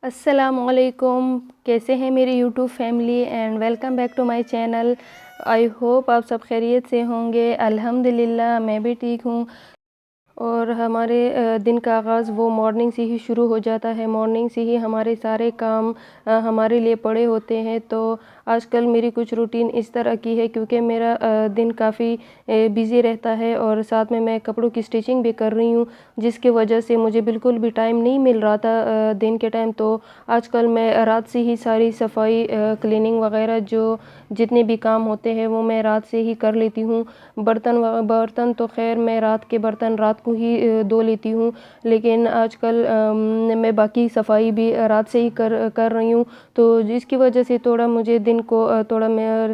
अस्सलामुअलैकुम। कैसे हैं मेरी YouTube family and welcome back to my channel. I hope आप सब खैरियत से होंगे। अल्हम्दुलिल्लाह मैं भी ठीक हूँ। और हमारे दिन का आगाज़ वो मॉर्निंग से ही शुरू हो जाता है। मॉर्निंग से ही हमारे सारे काम हमारे लिए पड़े होते हैं। तो आजकल मेरी कुछ रूटीन इस तरह की है, क्योंकि मेरा दिन काफ़ी बिज़ी रहता है और साथ में मैं कपड़ों की स्टिचिंग भी कर रही हूँ, जिसकी वजह से मुझे बिल्कुल भी टाइम नहीं मिल रहा था दिन के टाइम। तो आजकल मैं रात से ही सारी सफाई क्लीनिंग वगैरह जो जितने भी काम होते हैं वो मैं रात से ही कर लेती हूँ। बर्तन तो खैर मैं रात के बर्तन रात को ही धो लेती हूँ, लेकिन आजकल मैं बाकी सफाई भी रात से ही कर रही हूँ। तो जिसकी वजह से थोड़ा मुझे दिन को थोड़ा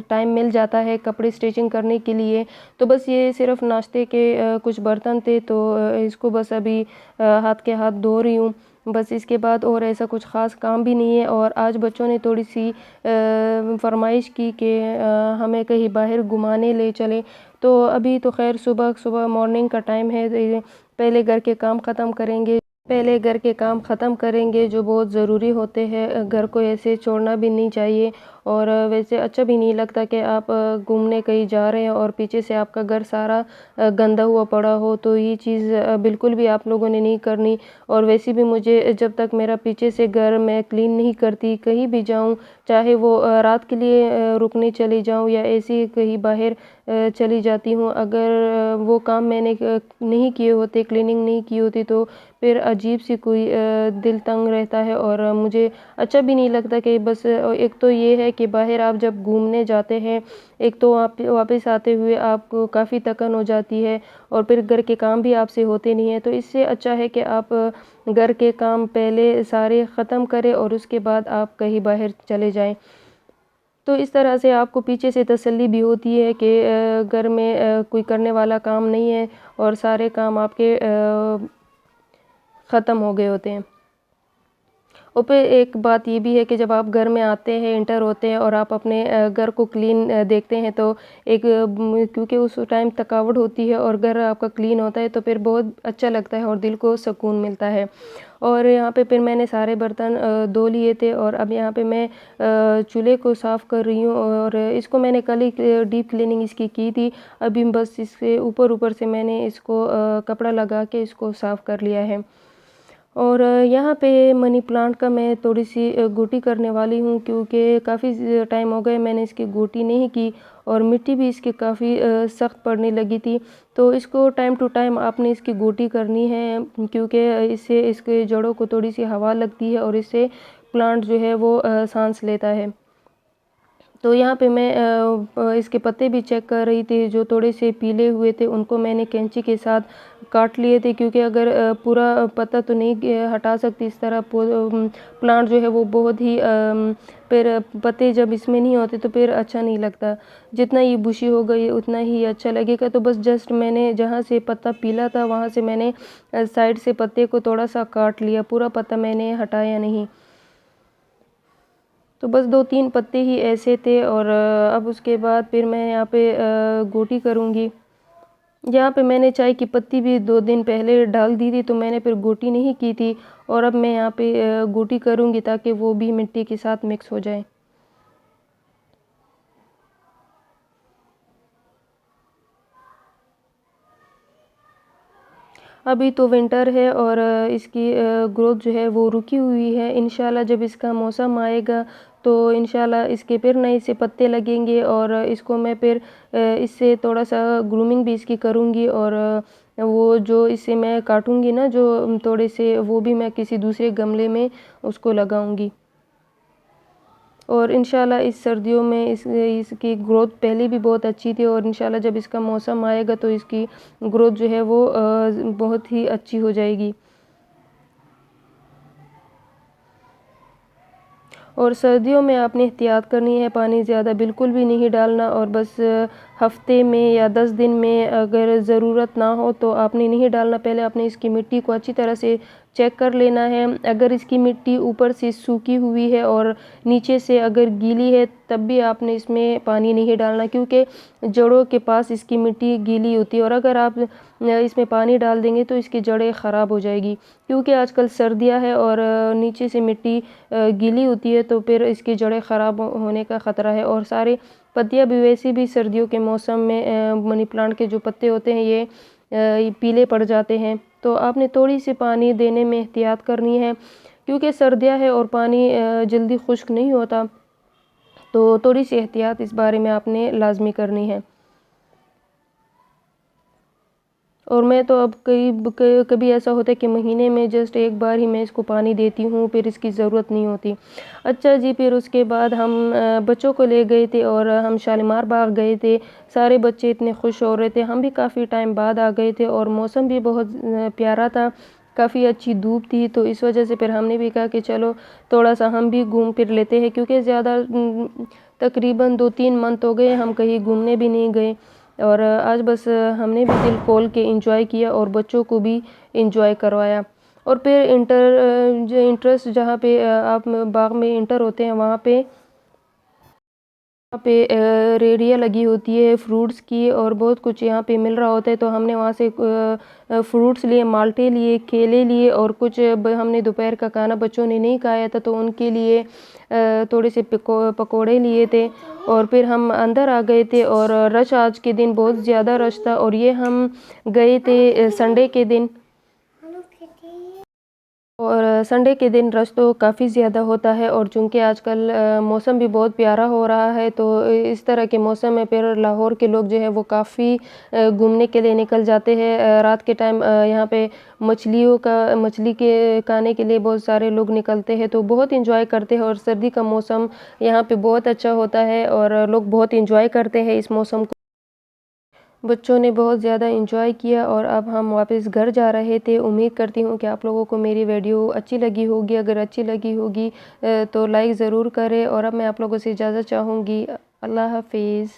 टाइम मिल जाता है कपड़े स्टिचिंग करने के लिए। तो बस ये सिर्फ नाश्ते के कुछ बर्तन थे, तो इसको बस अभी हाथ के हाथ धो रही हूँ। बस इसके बाद और ऐसा कुछ ख़ास काम भी नहीं है। और आज बच्चों ने थोड़ी सी फरमाइश की कि हमें कहीं बाहर घुमाने ले चले। तो अभी तो खैर सुबह सुबह मॉर्निंग का टाइम है, पहले घर के काम ख़त्म करेंगे। जो बहुत ज़रूरी होते हैं। घर को ऐसे छोड़ना भी नहीं चाहिए। और वैसे अच्छा भी नहीं लगता कि आप घूमने कहीं जा रहे हैं और पीछे से आपका घर सारा गंदा हुआ पड़ा हो। तो ये चीज़ बिल्कुल भी आप लोगों ने नहीं करनी। और वैसे भी मुझे जब तक मेरा पीछे से घर मैं क्लीन नहीं करती, कहीं भी जाऊँ, चाहे वो रात के लिए रुकने चली जाऊँ या ऐसे ही कहीं बाहर चली जाती हूँ, अगर वो काम मैंने नहीं किए होते, क्लीनिंग नहीं की होती, तो फिर अजीब सी कोई दिल तंग रहता है और मुझे अच्छा भी नहीं लगता कि बस एक तो ये है कि बाहर आप जब घूमने जाते हैं, एक तो आप वापस आते हुए आपको काफ़ी थकन हो जाती है और फिर घर के काम भी आपसे होते नहीं हैं। तो इससे अच्छा है कि आप घर के काम पहले सारे ख़त्म करें और उसके बाद आप कहीं बाहर चले जाएं। तो इस तरह से आपको पीछे से तसल्ली भी होती है कि घर में कोई करने वाला काम नहीं है और सारे काम आपके ख़त्म हो गए होते हैं। और फिर एक बात ये भी है कि जब आप घर में आते हैं, इंटर होते हैं और आप अपने घर को क्लीन देखते हैं, तो क्योंकि उस टाइम थकावट होती है और घर आपका क्लीन होता है, तो फिर बहुत अच्छा लगता है और दिल को सुकून मिलता है। और यहाँ पे फिर मैंने सारे बर्तन धो लिए थे और अब यहाँ पे मैं चूल्हे को साफ़ कर रही हूँ। और इसको मैंने कल ही डीप क्लीनिंग इसकी की थी। अभी बस इसके ऊपर ऊपर से मैंने इसको कपड़ा लगा के इसको साफ़ कर लिया है। और यहाँ पे मनी प्लांट का मैं थोड़ी सी गोटी करने वाली हूँ, क्योंकि काफ़ी टाइम हो गए मैंने इसकी गोटी नहीं की और मिट्टी भी इसकी काफ़ी सख्त पड़ने लगी थी। तो इसको टाइम टू टाइम आपने इसकी गोटी करनी है, क्योंकि इससे इसके जड़ों को थोड़ी सी हवा लगती है और इससे प्लांट जो है वो सांस लेता है। तो यहाँ पे मैं इसके पत्ते भी चेक कर रही थी, जो थोड़े से पीले हुए थे उनको मैंने कैंची के साथ काट लिए थे, क्योंकि अगर पूरा पत्ता तो नहीं हटा सकती इस तरह। प्लांट जो है वो बहुत ही फिर पत्ते जब इसमें नहीं होते तो फिर अच्छा नहीं लगता। जितना ये बुशी हो गई उतना ही अच्छा लगेगा। तो बस जस्ट मैंने जहाँ से पत्ता पीला था वहाँ से मैंने साइड से पत्ते को थोड़ा सा काट लिया, पूरा पत्ता मैंने हटाया नहीं। तो बस 2-3 पत्ते ही ऐसे थे। और अब उसके बाद फिर मैं यहाँ पे गोटी करूँगी। यहाँ पे मैंने चाय की पत्ती भी 2 दिन पहले डाल दी थी, तो मैंने फिर गोटी नहीं की थी। और अब मैं यहाँ पे गोटी करूँगी ताकि वो भी मिट्टी के साथ मिक्स हो जाए। अभी तो विंटर है और इसकी ग्रोथ जो है वो रुकी हुई है। इंशाल्लाह जब इसका मौसम आएगा तो इंशाल्लाह इसके फिर नए से पत्ते लगेंगे और इसको मैं फिर इससे थोड़ा सा ग्रूमिंग भी इसकी करूँगी। और वो जो इसे मैं काटूँगी ना, जो थोड़े से, वो भी मैं किसी दूसरे गमले में उसको लगाऊँगी। और इंशाल्लाह इस सर्दियों में इसकी ग्रोथ पहले भी बहुत अच्छी थी और इंशाल्लाह जब इसका मौसम आएगा तो इसकी ग्रोथ जो है वो बहुत ही अच्छी हो जाएगी। और सर्दियों में आपने एहतियात करनी है, पानी ज़्यादा बिल्कुल भी नहीं डालना और बस हफ्ते में या 10 दिन में अगर ज़रूरत ना हो तो आपने नहीं डालना। पहले आपने इसकी मिट्टी को अच्छी तरह से चेक कर लेना है। अगर इसकी मिट्टी ऊपर से सूखी हुई है और नीचे से अगर गीली है तब भी आपने इसमें पानी नहीं डालना, क्योंकि जड़ों के पास इसकी मिट्टी गीली होती है और अगर आप इसमें पानी डाल देंगे तो इसकी जड़ें ख़राब हो जाएगी। क्योंकि आजकल सर्दियाँ है और नीचे से मिट्टी गीली होती है तो फिर इसकी जड़ें ख़राब होने का ख़तरा है। और सारे पत्तियाँ भी वैसे भी सर्दियों के मौसम में मनी प्लांट के जो पत्ते होते हैं ये पीले पड़ जाते हैं। तो आपने थोड़ी सी पानी देने में एहतियात करनी है, क्योंकि सर्दियाँ है और पानी जल्दी खुश्क नहीं होता, तो थोड़ी सी एहतियात इस बारे में आपने लाजमी करनी है। और मैं तो अब कभी ऐसा होता है कि महीने में जस्ट एक बार ही मैं इसको पानी देती हूँ, फिर इसकी ज़रूरत नहीं होती। अच्छा जी, फिर उसके बाद हम बच्चों को ले गए थे और हम शालीमार बाग गए थे। सारे बच्चे इतने खुश हो रहे थे, हम भी काफ़ी टाइम बाद आ गए थे और मौसम भी बहुत प्यारा था, काफ़ी अच्छी धूप थी। तो इस वजह से फिर हमने भी कहा कि चलो थोड़ा सा हम भी घूम फिर लेते हैं, क्योंकि ज़्यादा तकरीबन 2-3 मंथ हो गए हम कहीं घूमने भी नहीं गए। और आज बस हमने भी दिल खोल के एंजॉय किया और बच्चों को भी एंजॉय करवाया। और फिर जो इंटरेस्ट जहाँ पे आप बाग में इंटर होते हैं वहाँ पे रेहड़ियाँ लगी होती है फ्रूट्स की और बहुत कुछ यहाँ पे मिल रहा होता है। तो हमने वहाँ से फ्रूट्स लिए, माल्टे लिए, केले लिए और कुछ हमने दोपहर का खाना बच्चों ने नहीं खाया था तो उनके लिए थोड़े से पकोड़े लिए थे। और फिर हम अंदर आ गए थे और रश आज के दिन बहुत ज़्यादा रश था और ये हम गए थे संडे के दिन। और संडे के दिन रश तो काफ़ी ज़्यादा होता है और चूँकि आजकल मौसम भी बहुत प्यारा हो रहा है तो इस तरह के मौसम में फिर लाहौर के लोग जो है वो काफ़ी घूमने के लिए निकल जाते हैं। रात के टाइम यहाँ पे मछली के खाने के लिए बहुत सारे लोग निकलते हैं, तो बहुत इंजॉय करते हैं। और सर्दी का मौसम यहाँ पे बहुत अच्छा होता है और लोग बहुत इंजॉय करते हैं इस मौसम को। बच्चों ने बहुत ज़्यादा एंजॉय किया और अब हम वापस घर जा रहे थे। उम्मीद करती हूँ कि आप लोगों को मेरी वीडियो अच्छी लगी होगी। अगर अच्छी लगी होगी तो लाइक ज़रूर करें और अब मैं आप लोगों से इजाज़त चाहूँगी। अल्लाह हाफ़िज़।